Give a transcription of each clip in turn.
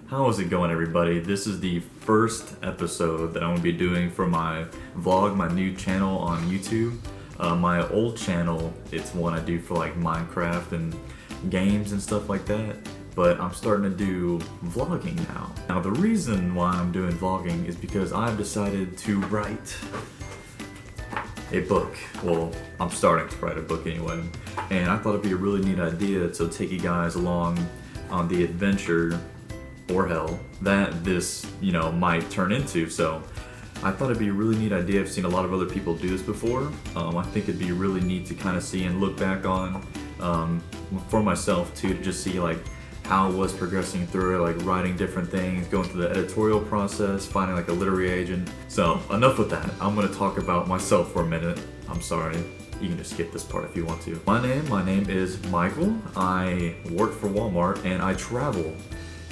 How is it going, everybody? This is the first episode that I'm going to be doing for my vlog, my new channel on YouTube. My old channel, it's one I do for like Minecraft and games and stuff like that, but I'm starting to do vlogging now. Now the reason why I'm doing vlogging is because I've decided to write a book. Well, I'm starting to write a book anyway, and I thought it'd be a really neat idea to take you guys along on the adventure or hell that this, might turn into. So I thought it'd be a really neat idea. I've seen a lot of other people do this before. I think it'd be really neat to kind of see and look back on for myself too, to just see like how I was progressing through it, like writing different things, going through the editorial process, finding like a literary agent. So enough with that. I'm going to talk about myself for a minute. I'm sorry. You can just skip this part if you want to. My name is Michael. I work for Walmart and I travel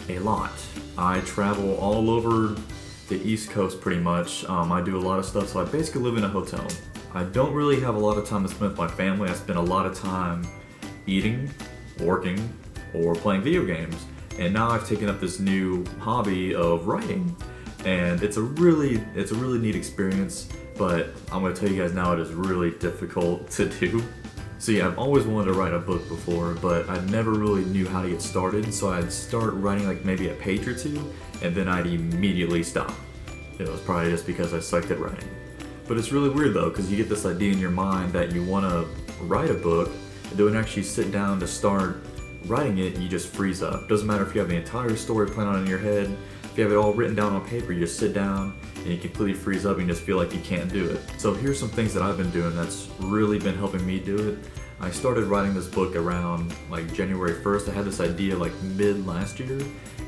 a lot. I travel all over the East Coast pretty much. I do a lot of stuff, so I basically live in a hotel. I don't really have a lot of time to spend with my family. I spend a lot of time eating, working, or playing video games. And now I've taken up this new hobby of writing. And it's a really neat experience, but I'm gonna tell you guys now it is really difficult to do. So yeah, I've always wanted to write a book before, but I never really knew how to get started. So I'd start writing like maybe a page or two, and then I'd immediately stop. It was probably just because I sucked at writing. But it's really weird though, because you get this idea in your mind that you want to write a book, and then when you actually sit down to start writing it, you just freeze up. Doesn't matter if you have the entire story planned out in your head. If you have it all written down on paper, you just sit down and you completely freeze up and you just feel like you can't do it. So here's some things that I've been doing that's really been helping me do it. I started writing this book around like January 1st. I had this idea like mid last year,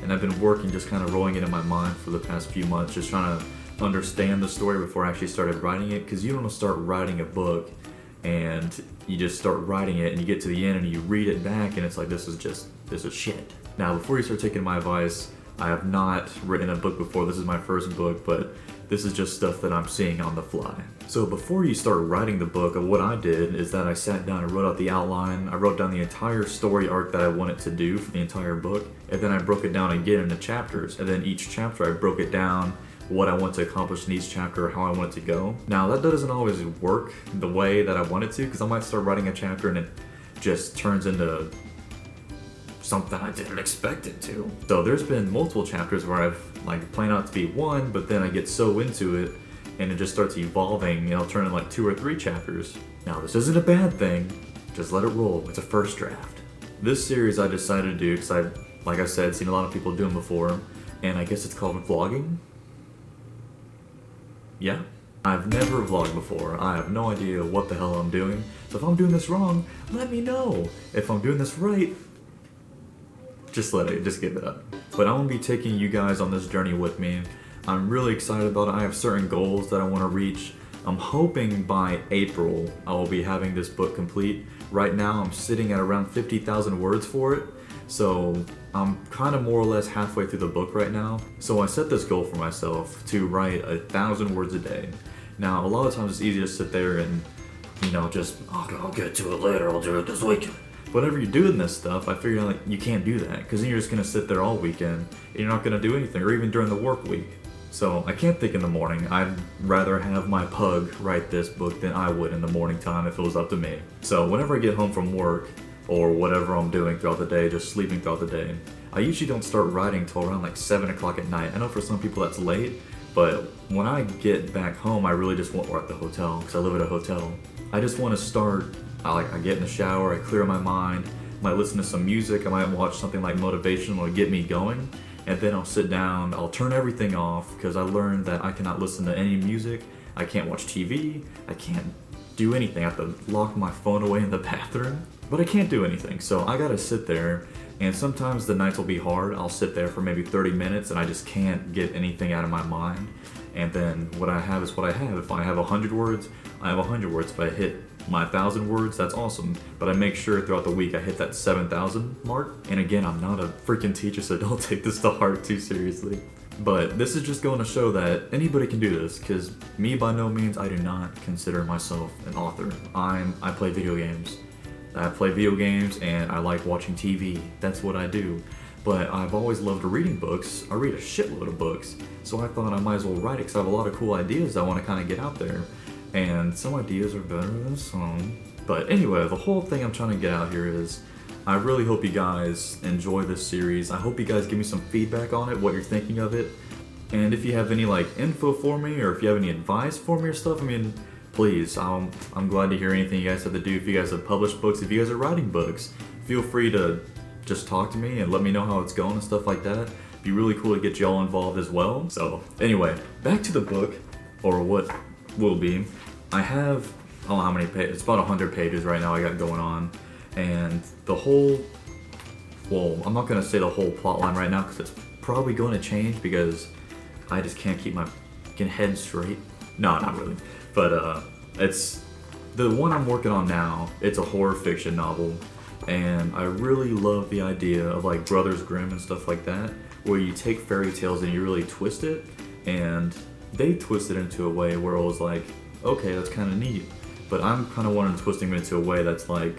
and I've been working, just kind of rolling it in my mind for the past few months, just trying to understand the story before I actually started writing it, because you don't want to start writing a book and you just start writing it and you get to the end and you read it back and it's like, this is shit. Now, before you start taking my advice, I have not written a book before. This is my first book, but this is just stuff that I'm seeing on the fly. So before you start writing the book, what I did is that I sat down and wrote out the outline. I wrote down the entire story arc that I wanted to do for the entire book, and then I broke it down again into chapters, and then each chapter I broke it down, what I want to accomplish in each chapter, how I want it to go. Now that doesn't always work the way that I want it to, because I might start writing a chapter and it just turns into something I didn't expect it to. So there's been multiple chapters where I've like planned out to be one, but then I get so into it and it just starts evolving and it'll turn into like 2 or 3 chapters. Now this isn't a bad thing, just let it roll. It's a first draft. This series I decided to do because I've, like I said, seen a lot of people doing before, and I guess it's called vlogging. Yeah. I've never vlogged before. I have no idea what the hell I'm doing. So if I'm doing this wrong, let me know. If I'm doing this right, just give it up. But I'm gonna be taking you guys on this journey with me. I'm really excited about it. I have certain goals that I want to reach. I'm hoping by April I will be having this book complete. Right now I'm sitting at around 50,000 words for it. So I'm kind of more or less halfway through the book right now. So I set this goal for myself to write 1,000 words a day. Now a lot of times it's easy to sit there and, I'll get to it later, I'll do it this weekend. Whenever you're doing this stuff, I figured out like you can't do that, because then you're just gonna sit there all weekend and you're not gonna do anything, or even during the work week. So I can't think in the morning. I'd rather have my pug write this book than I would in the morning time if it was up to me. So whenever I get home from work or whatever I'm doing throughout the day, just sleeping throughout the day, I usually don't start writing till around like 7 o'clock at night. I know for some people that's late, but when I get back home, I really just want, or at the hotel, because I live at a hotel, I just want to start. I get in the shower, I clear my mind, might listen to some music, I might watch something like motivational to get me going, and then I'll sit down, I'll turn everything off, because I learned that I cannot listen to any music, I can't watch TV, I can't do anything, I have to lock my phone away in the bathroom, but I can't do anything, so I gotta sit there, and sometimes the nights will be hard. I'll sit there for maybe 30 minutes and I just can't get anything out of my mind, and then what I have is what I have. If I have 100 words, I have 100 words. If I hit my 1,000 words, that's awesome. But I make sure throughout the week I hit that 7,000 mark. And again, I'm not a freaking teacher, so don't take this to heart too seriously. But this is just going to show that anybody can do this, because me, by no means, I do not consider myself an author. I play video games. I play video games and I like watching TV. That's what I do. but I've always loved reading books. I read a shitload of books, so I thought I might as well write it because I have a lot of cool ideas I want to kind of get out there. And some ideas are better than some. But anyway, the whole thing I'm trying to get out here is I really hope you guys enjoy this series. I hope you guys give me some feedback on it, what you're thinking of it. And if you have any like info for me, or if you have any advice for me or stuff, I mean, please, I'm glad to hear anything you guys have to do. If you guys have published books, if you guys are writing books, feel free to just talk to me and let me know how it's going and stuff like that. It'd be really cool to get y'all involved as well. So anyway, back to the book, or what will be. I have, I don't know how many pages, it's about 100 pages right now I got going on. And the whole, well, I'm not going to say the whole plot line right now because it's probably going to change because I just can't keep my fucking head straight. No, not really. But it's the one I'm working on now. It's a horror fiction novel, and I really love the idea of like Brothers Grimm and stuff like that, where you take fairy tales and you really twist it, and they twist it into a way where I was like, okay, that's kind of neat. But I'm kind of wanting to twist it into a way that's like,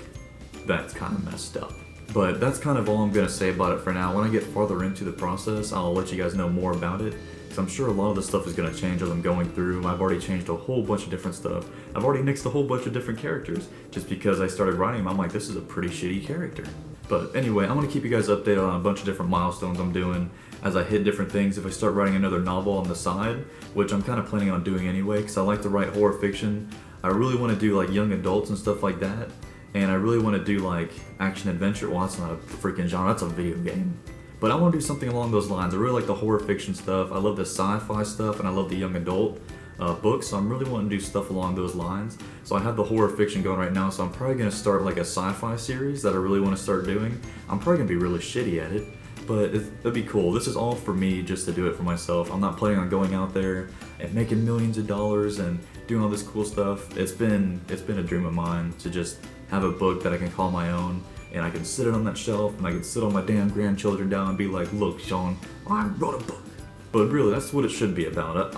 that's kind of messed up. But that's kind of all I'm going to say about it for now. When I get farther into the process, I'll let you guys know more about it. Because I'm sure a lot of the stuff is going to change as I'm going through. I've already changed a whole bunch of different stuff. I've already nixed a whole bunch of different characters. Just because I started writing them, I'm like, this is a pretty shitty character. But anyway, I'm going to keep you guys updated on a bunch of different milestones I'm doing as I hit different things. If I start writing another novel on the side, which I'm kind of planning on doing anyway, because I like to write horror fiction. I really want to do like young adults and stuff like that. And I really want to do like action adventure. Well, that's not a freaking genre, that's a video game. But I want to do something along those lines. I really like the horror fiction stuff. I love the sci-fi stuff, and I love the young adult books. So I'm really wanting to do stuff along those lines. So I have the horror fiction going right now. So I'm probably going to start like a sci-fi series that I really want to start doing. I'm probably going to be really shitty at it, but it'd be cool. This is all for me, just to do it for myself. I'm not planning on going out there and making millions of dollars and doing all this cool stuff. It's been a dream of mine to just have a book that I can call my own, and I can sit it on that shelf, and I can sit all my damn grandchildren down and be like, look, Sean, I wrote a book. But really, that's what it should be about.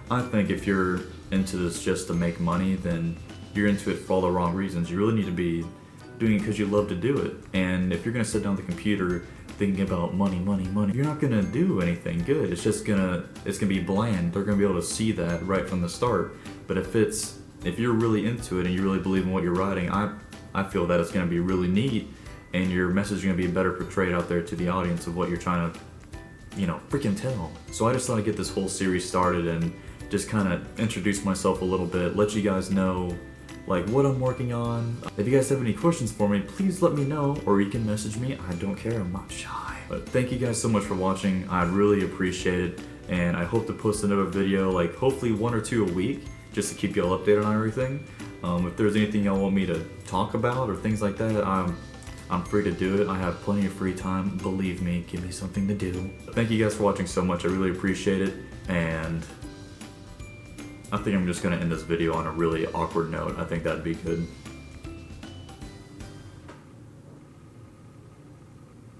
I think if you're into this just to make money, then you're into it for all the wrong reasons. You really need to be doing it because you love to do it. And if you're going to sit down at the computer thinking about money, you're not going to do anything good. It's going to be bland. They're going to be able to see that right from the start. But if you're really into it and you really believe in what you're writing, I feel that it's going to be really neat, and your message is going to be better portrayed out there to the audience of what you're trying to, freaking tell. So I just thought I'd get this whole series started and just kind of introduce myself a little bit, let you guys know like what I'm working on. If you guys have any questions for me, please let me know, or you can message me. I don't care, I'm not shy. But thank you guys so much for watching. I really appreciate it, and I hope to post another video, like hopefully 1 or 2 a week, just to keep y'all updated on everything. If there's anything y'all want me to talk about or things like that, I'm free to do it. I have plenty of free time. Believe me, give me something to do. Thank you guys for watching so much. I really appreciate it. And I think I'm just going to end this video on a really awkward note. I think that'd be good.